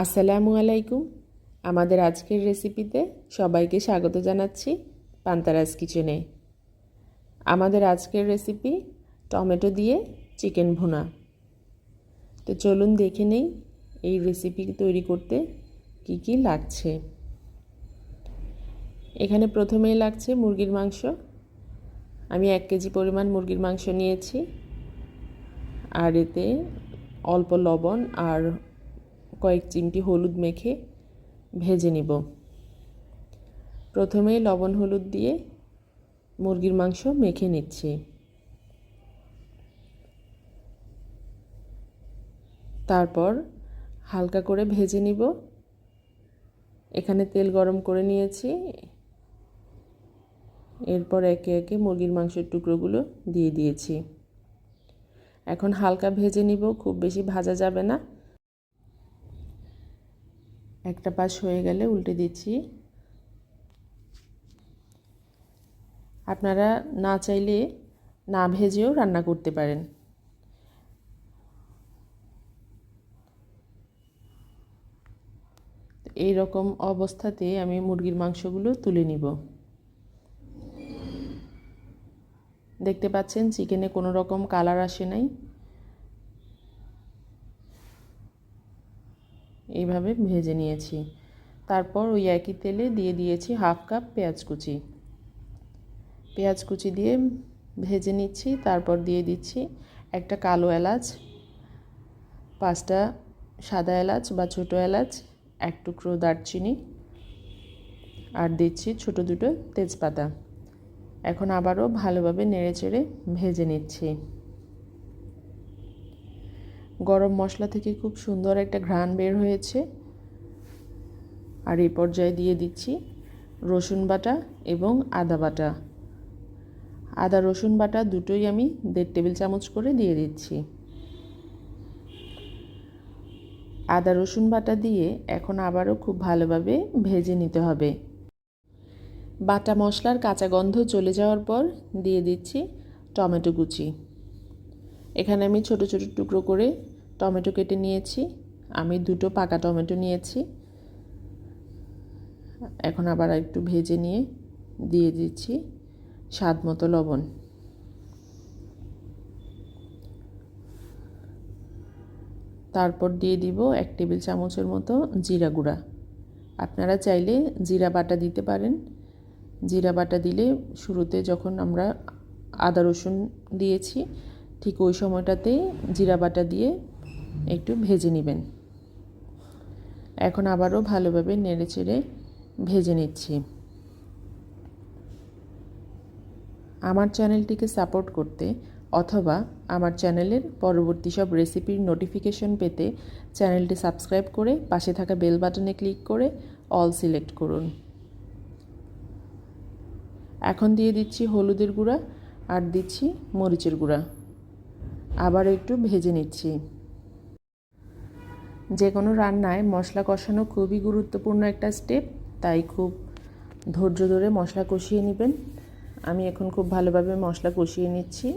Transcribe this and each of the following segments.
আসসালামু আলাইকুম। আমাদের আজকের রেসিপিতে সবাইকে স্বাগত জানাচ্ছি পান্তারাস কিচেনে। আমাদের আজকের রেসিপি টমেটো দিয়ে চিকেন ভুনা। তো চলুন দেখে নেই এই রেসিপি তৈরি করতে কি কি লাগছে। এখানে প্রথমেই লাগছে মুরগির মাংস। আমি 1 কেজি পরিমাণ মুরগির মাংস নিয়েছি, আর এতে অল্প লবণ আর কয়েক চিমটি হলুদ মেখে ভেজে নিব। প্রথমেই লবণ হলুদ দিয়ে মুরগির মাংস মেখে নিচ্ছি। তারপর হালকা করে ভেজে নিব। এখানে তেল গরম করে নিয়েছি। এরপর একে একে মুরগির মাংসের টুকরোগুলো দিয়ে দিয়েছি। এখন হালকা ভেজে নিব, খুব বেশি ভাজা যাবে না। একটা পাশ হয়ে গেলে উল্টে দিচ্ছি। আপনারা না চাইলে না ভেজেও রান্না করতে পারেন। এই রকম অবস্থাতে আমি মুরগির মাংসগুলো তুলে নিব। দেখতে পাচ্ছেন চিকেনে কোনো রকম কালার আসে নাই। এইভাবে ভেজে নিয়েছি। তারপর ওই একই তেলে দিয়ে দিয়েছি হাফ কাপ পেঁয়াজ কুচি। পেঁয়াজ কুচি দিয়ে ভেজে নিচ্ছি। তারপর দিয়ে দিচ্ছি একটা কালো এলাচ, 5টা সাদা এলাচ বা ছোটো এলাচ, 1 টুকরো দারচিনি, আর দিচ্ছি ছোটো 2টো তেজপাতা। এখন আবারও ভালোভাবে নেড়েচেড়ে ভেজে নিচ্ছি। গরম মশলা থেকে খুব সুন্দর একটা ঘ্রাণ বের হয়েছে। আর এই পর্যায়ে দিয়ে দিচ্ছি রসুন বাটা এবং আদা বাটা। আদা রসুন বাটা দুটোই আমি 1.5 টেবিল চামচ করে দিয়ে দিচ্ছি। আদা রসুন বাটা দিয়ে এখন আবারও খুব ভালোভাবে ভেজে নিতে হবে। বাটা মশলার কাঁচা গন্ধ চলে যাওয়ার পর দিয়ে দিচ্ছি টমেটো কুচি। এখানে আমি ছোট ছোট টুকরো করে টমেটো কেটে নিয়েছি। আমি 2টো পাকা টমেটো নিয়েছি। এখন আবার একটু ভেজে নিয়ে দিয়ে দিচ্ছি স্বাদ মতো লবণ। তারপর দিয়ে দিব 1 টেবিল চামচের মতো জিরা গুঁড়া। আপনারা চাইলে জিরা বাটা দিতে পারেন। জিরা বাটা দিলে শুরুতে যখন আমরা আদা রসুন দিয়েছি ঠিক ওই সময়টাতেই জিরা বাটা দিয়ে একটু ভেজে নেবেন। এখন আবারও ভালোভাবে নেড়েচেড়ে ভেজে নিচ্ছি। আমার চ্যানেলটিকে সাপোর্ট করতে অথবা আমার চ্যানেলের পরবর্তী সব রেসিপির নোটিফিকেশন পেতে চ্যানেলটি সাবস্ক্রাইব করে পাশে থাকা বেল বাটনে ক্লিক করে অল সিলেক্ট করুন। এখন দিয়ে দিচ্ছি হলুদের গুঁড়া আর দিচ্ছি মরিচের গুঁড়া। আবার একটু ভেজে নিচ্ছি। যে কোনো রান্নায় মশলা কষানো খুবই গুরুত্বপূর্ণ একটা স্টেপ, তাই খুব ধৈর্য ধরে মশলা কষিয়ে নেবেন। আমি এখন খুব ভালোভাবে মশলা কষিয়ে নিচ্ছি।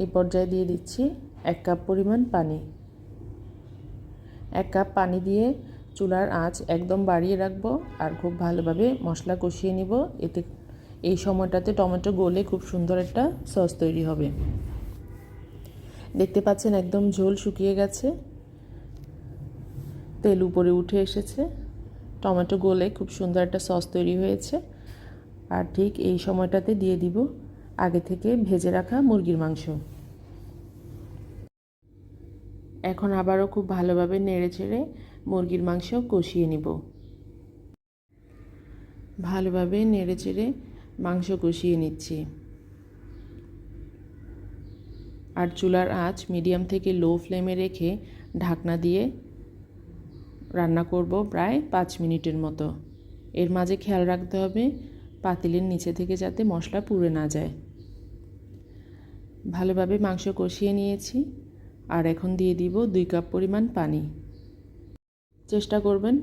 এই পর্যায়ে দিয়ে দিচ্ছি 1 কাপ পরিমাণ পানি। 1 কাপ পানি দিয়ে চুলার আঁচ একদম বাড়িয়ে রাখবো আর খুব ভালোভাবে মশলা কষিয়ে নিব। এতে এই সময়টাতে টমেটো গলে খুব সুন্দর একটা সস তৈরি হবে। দেখতে পাচ্ছেন একদম ঝোল শুকিয়ে গেছে, তেল উপরে উঠে এসেছে, টমেটো গলে খুব সুন্দর একটা সস তৈরি হয়েছে। আর ঠিক এই সময়টাতে দিয়ে দিব আগে থেকে ভেজে রাখা মুরগির মাংস। এখন আবারও খুব ভালোভাবে নেড়েচেড়ে মুরগির মাংস কষিয়ে নিব। ভালোভাবে নেড়েচেড়ে মাংস কষিয়ে নিচ্ছি। আর চুলার আঁচ মিডিয়াম থেকে লো ফ্লেমে রেখে ঢাকনা দিয়ে রান্না করব প্রায় 5 মিনিটের মতো। এর মাঝে খেয়াল রাখতে হবে পাতিলের নিচে থেকে যাতে মশলা পুড়ে না যায়। ভালোভাবে মাংস কষিয়ে নিয়েছি। আর এখন দিয়ে দিব 2 কাপ পরিমাণ পানি। চেষ্টা করবেন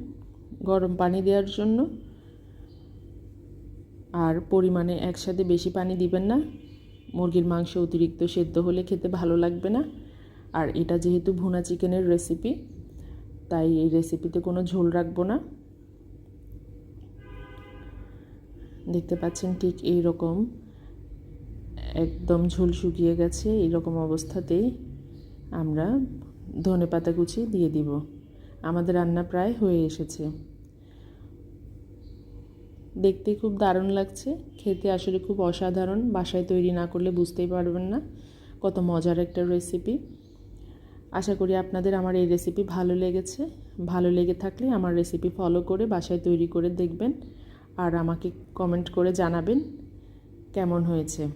গরম পানি দেওয়ার জন্য। আর পরিমাণে একসাথে বেশি পানি দিবেন না, মুরগির মাংস অতিরিক্ত সেদ্ধ হলে খেতে ভালো লাগবে না। আর এটা যেহেতু ভুনা চিকেনের রেসিপি, তাই এই রেসিপিতে কোনো ঝোল রাখবো না। দেখতে পাচ্ছেন ঠিক এই রকম একদম ঝোল শুকিয়ে গেছে। এইরকম অবস্থাতেই আমরা ধনেপাতা কুচি দিয়ে দিব। আমাদের রান্না প্রায় হয়ে এসেছে। দেখতে খুব দারুণ লাগছে, খেতে আসলে খুব অসাধারণ। বাসায় তৈরি না করলে বুঝতেই পারবেন না কত মজার একটা রেসিপি। আশা করি আপনাদের আমার এই রেসিপি ভালো লেগেছে। ভালো লেগে থাকলে আমার রেসিপি ফলো করে বাসায় তৈরি করে দেখবেন আর আমাকে কমেন্ট করে জানাবেন কেমন হয়েছে।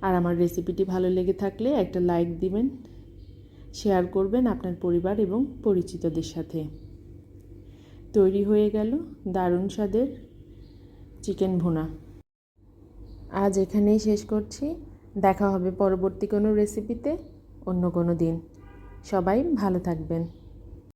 আর আমার রেসিপিটি ভালো লেগে থাকলে একটা লাইক দিবেন, শেয়ার করবেন আপনার পরিবার এবং পরিচিতদের সাথে। তৈরি হয়ে গেল দারুণ স্বাদের চিকেন ভুনা। আজ এখানেই শেষ করছি। দেখা হবে পরবর্তী কোনো রেসিপিতে অন্য কোনো দিন। সবাই ভালো থাকবেন।